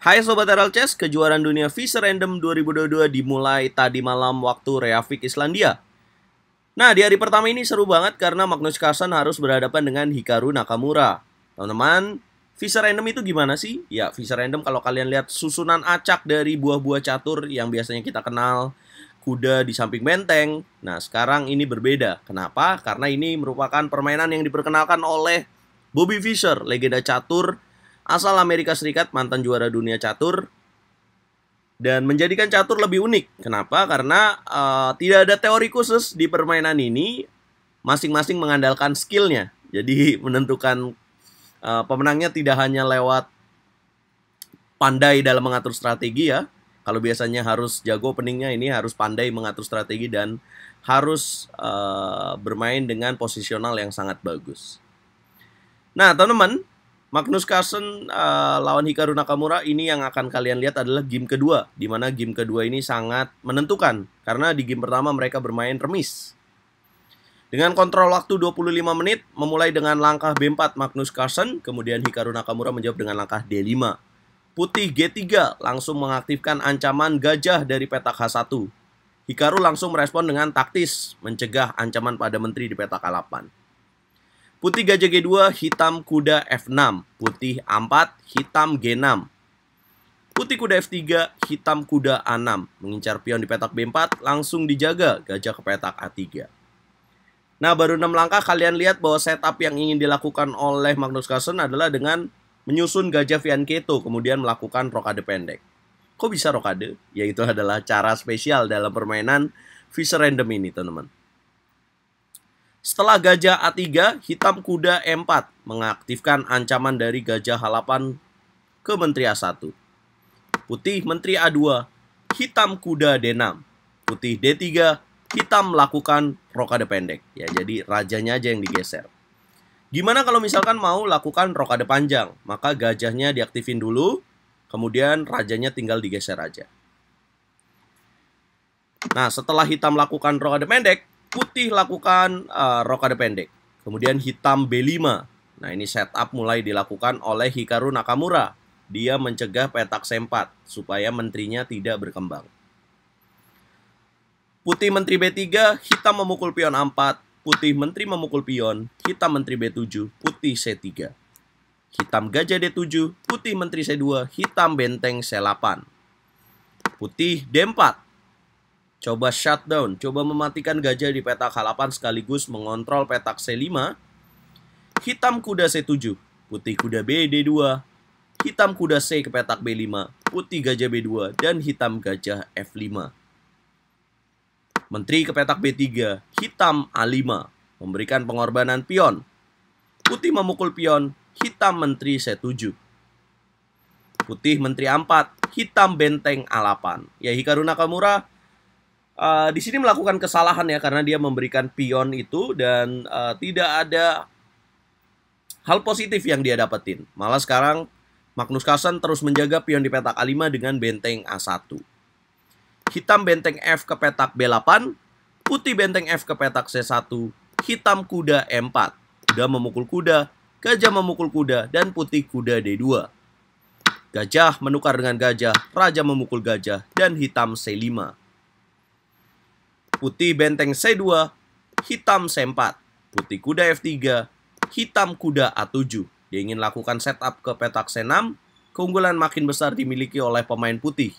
Hai Sobat RL Chess, kejuaraan dunia Visa Random 2022 dimulai tadi malam waktu Reykjavik, Islandia. Nah, di hari pertama ini seru banget karena Magnus Carlsen harus berhadapan dengan Hikaru Nakamura. Teman-teman, Visa Random itu gimana sih? Ya, Visa Random kalau kalian lihat susunan acak dari buah-buah catur yang biasanya kita kenal, kuda di samping benteng. Nah, sekarang ini berbeda. Kenapa? Karena ini merupakan permainan yang diperkenalkan oleh Bobby Fischer, legenda catur asal Amerika Serikat, mantan juara dunia catur, dan menjadikan catur lebih unik. Kenapa? Karena tidak ada teori khusus di permainan ini, masing-masing mengandalkan skillnya. Jadi menentukan pemenangnya tidak hanya lewat pandai dalam mengatur strategi ya. Kalau biasanya harus jago openingnya, ini harus pandai mengatur strategi dan harus bermain dengan posisional yang sangat bagus. Nah, teman-teman, Magnus Carlsen lawan Hikaru Nakamura ini yang akan kalian lihat adalah game kedua, di mana game kedua ini sangat menentukan karena di game pertama mereka bermain remis. Dengan kontrol waktu 25 menit, memulai dengan langkah B4 Magnus Carlsen, kemudian Hikaru Nakamura menjawab dengan langkah D5. Putih G3 langsung mengaktifkan ancaman gajah dari petak H1. Hikaru langsung merespon dengan taktis, mencegah ancaman pada menteri di petak A8. Putih gajah G2, hitam kuda F6. Putih A4, hitam G6. Putih kuda F3, hitam kuda A6. Mengincar pion di petak B4, langsung dijaga gajah ke petak A3. Nah, baru 6 langkah kalian lihat bahwa setup yang ingin dilakukan oleh Magnus Carlsen adalah dengan menyusun gajah fianchetto, kemudian melakukan rokade pendek. Kok bisa rokade? Ya, itu adalah cara spesial dalam permainan Visa Random ini, teman-teman. Setelah gajah A3, hitam kuda E4 mengaktifkan ancaman dari gajah H8 ke menteri A1. Putih menteri A2, hitam kuda D6. Putih D3, hitam melakukan rokade pendek. Ya, jadi rajanya aja yang digeser. Gimana kalau misalkan mau lakukan rokade panjang? Maka gajahnya diaktifin dulu, kemudian rajanya tinggal digeser aja. Nah, setelah hitam lakukan rokade pendek, putih lakukan rokade pendek. Kemudian hitam B5. Nah, ini setup mulai dilakukan oleh Hikaru Nakamura. Dia mencegah petak C4 supaya menterinya tidak berkembang. Putih menteri B3, hitam memukul pion A4. Putih menteri memukul pion, hitam menteri B7, putih C3. Hitam gajah D7, putih menteri C2, hitam benteng C8. Putih D4. Coba shutdown, coba mematikan gajah di petak H8 sekaligus mengontrol petak C5. Hitam kuda C7, putih kuda B D2, hitam kuda C ke petak B5, putih gajah B2, dan hitam gajah F5. Menteri ke petak B3, hitam A5, memberikan pengorbanan pion. Putih memukul pion, hitam menteri C7. Putih menteri A4, hitam benteng A8. Ya, Hikaru Nakamura di sini melakukan kesalahan ya, karena dia memberikan pion itu dan tidak ada hal positif yang dia dapetin. Malah sekarang Magnus Carlsen terus menjaga pion di petak A5 dengan benteng A1. Hitam benteng F ke petak B8, putih benteng F ke petak C1, hitam kuda E4. Kuda memukul kuda, gajah memukul kuda, dan putih kuda D2. Gajah menukar dengan gajah, raja memukul gajah, dan hitam C5. Putih benteng C2, hitam C4, putih kuda F3, hitam kuda A7. Dia ingin lakukan setup ke petak C6, keunggulan makin besar dimiliki oleh pemain putih.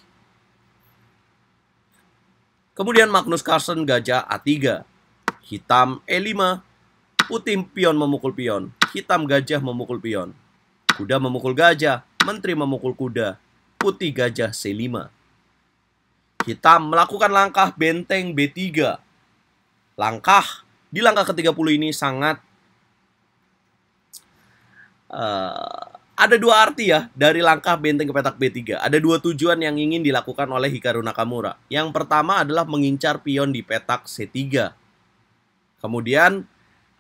Kemudian Magnus Carlsen gajah A3, hitam E5, putih pion memukul pion, hitam gajah memukul pion, kuda memukul gajah, menteri memukul kuda, putih gajah C5. Hitam melakukan langkah benteng B3. Di langkah ke-30 ini sangat ada dua arti ya dari langkah benteng ke petak B3. Ada dua tujuan yang ingin dilakukan oleh Hikaru Nakamura. Yang pertama adalah mengincar pion di petak C3. Kemudian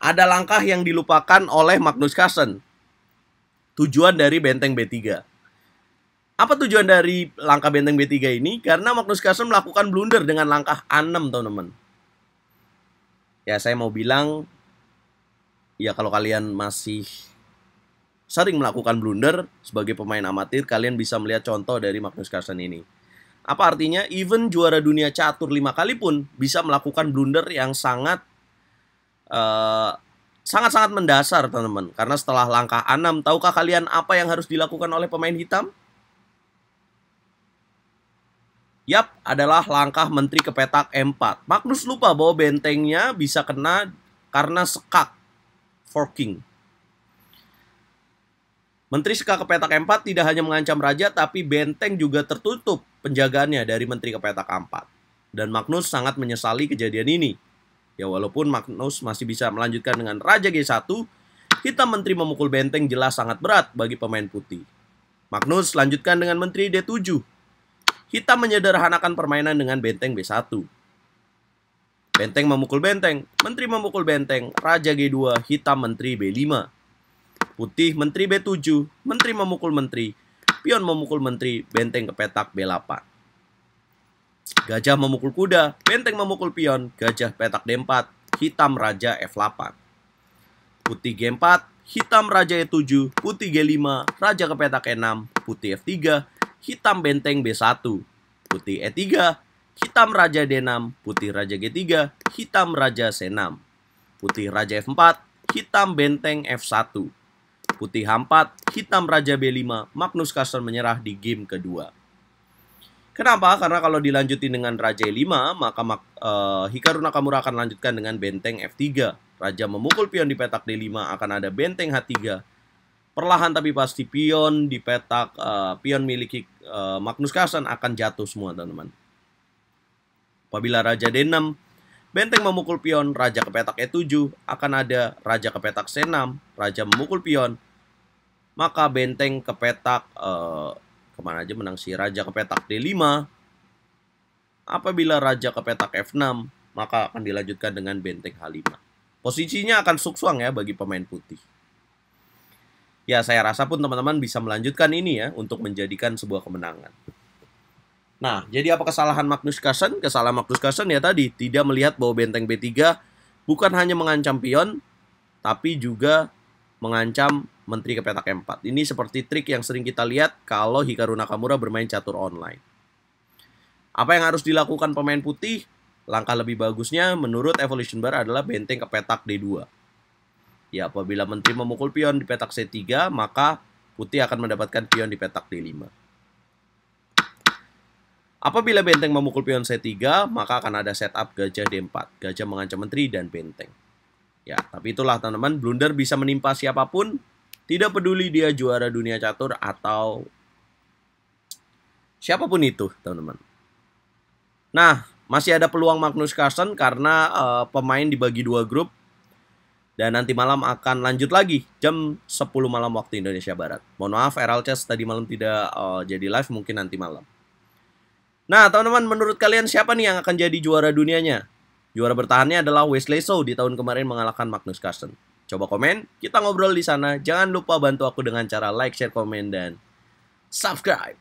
ada langkah yang dilupakan oleh Magnus Carlsen. Tujuan dari benteng B3. Apa tujuan dari langkah benteng B3 ini? Karena Magnus Carlsen melakukan blunder dengan langkah A6, teman-teman. Ya, saya mau bilang, ya kalau kalian masih sering melakukan blunder. Sebagai pemain amatir, kalian bisa melihat contoh dari Magnus Carlsen ini. Apa artinya? Even juara dunia catur 5 kali pun bisa melakukan blunder yang sangat-sangat mendasar, teman-teman. Karena setelah langkah A6, tahukah kalian apa yang harus dilakukan oleh pemain hitam? Yap, adalah langkah menteri ke petak E4. Magnus lupa bahwa bentengnya bisa kena karena sekak, forking. Menteri sekak ke petak E4 tidak hanya mengancam raja, tapi benteng juga tertutup penjagaannya dari menteri ke petak A4. Dan Magnus sangat menyesali kejadian ini. Ya, walaupun Magnus masih bisa melanjutkan dengan raja G1, hitam menteri memukul benteng jelas sangat berat bagi pemain putih. Magnus lanjutkan dengan menteri D7. Hitam menyederhanakan permainan dengan benteng B1. Benteng memukul benteng, menteri memukul benteng, raja G2, hitam menteri B5. Putih menteri B7, menteri memukul menteri, pion memukul menteri, benteng ke petak B8. Gajah memukul kuda, benteng memukul pion, gajah petak D4, hitam raja F8. Putih G4, hitam raja E7, putih G5, raja ke petak E6, putih F3, hitam benteng B1, putih E3, hitam raja D6, putih raja G3, hitam raja C6, putih raja F4, hitam benteng F1, putih H4, hitam raja B5, Magnus Carlsen menyerah di game kedua. Kenapa? Karena kalau dilanjutin dengan raja E5, maka Hikaru Nakamura akan lanjutkan dengan benteng F3. Raja memukul pion di petak D5, akan ada benteng H3. Perlahan tapi pasti pion di petak pion milik Magnus Carlsen akan jatuh semua, teman-teman. Apabila raja D6, benteng memukul pion, raja ke petak E7, akan ada raja ke petak C6, raja memukul pion, maka benteng ke petak kemana aja menang si raja ke petak D5. Apabila raja ke petak F6, maka akan dilanjutkan dengan benteng H5. Posisinya akan suksuang ya bagi pemain putih. Ya, saya rasa pun teman-teman bisa melanjutkan ini ya untuk menjadikan sebuah kemenangan. Nah, jadi apa kesalahan Magnus Carlsen? Kesalahan Magnus Carlsen ya tadi, tidak melihat bahwa benteng B3 bukan hanya mengancam pion, tapi juga mengancam menteri ke petak E4. Ini seperti trik yang sering kita lihat kalau Hikaru Nakamura bermain catur online. Apa yang harus dilakukan pemain putih? Langkah lebih bagusnya menurut Evolution Bar adalah benteng ke petak D2. Ya, apabila menteri memukul pion di petak C3, maka putih akan mendapatkan pion di petak D5. Apabila benteng memukul pion C3, maka akan ada setup gajah D4. Gajah mengancam menteri dan benteng. Ya, tapi itulah teman-teman, blunder bisa menimpa siapapun. Tidak peduli dia juara dunia catur atau siapapun itu, teman-teman. Nah, masih ada peluang Magnus Carlsen karena pemain dibagi 2 grup. Dan nanti malam akan lanjut lagi jam 10 malam waktu Indonesia Barat. Mohon maaf, RL Chess tadi malam tidak jadi live, mungkin nanti malam. Nah, teman-teman, menurut kalian siapa nih yang akan jadi juara dunianya? Juara bertahannya adalah Wesley So di tahun kemarin mengalahkan Magnus Carlsen. Coba komen, kita ngobrol di sana. Jangan lupa bantu aku dengan cara like, share, komen, dan subscribe.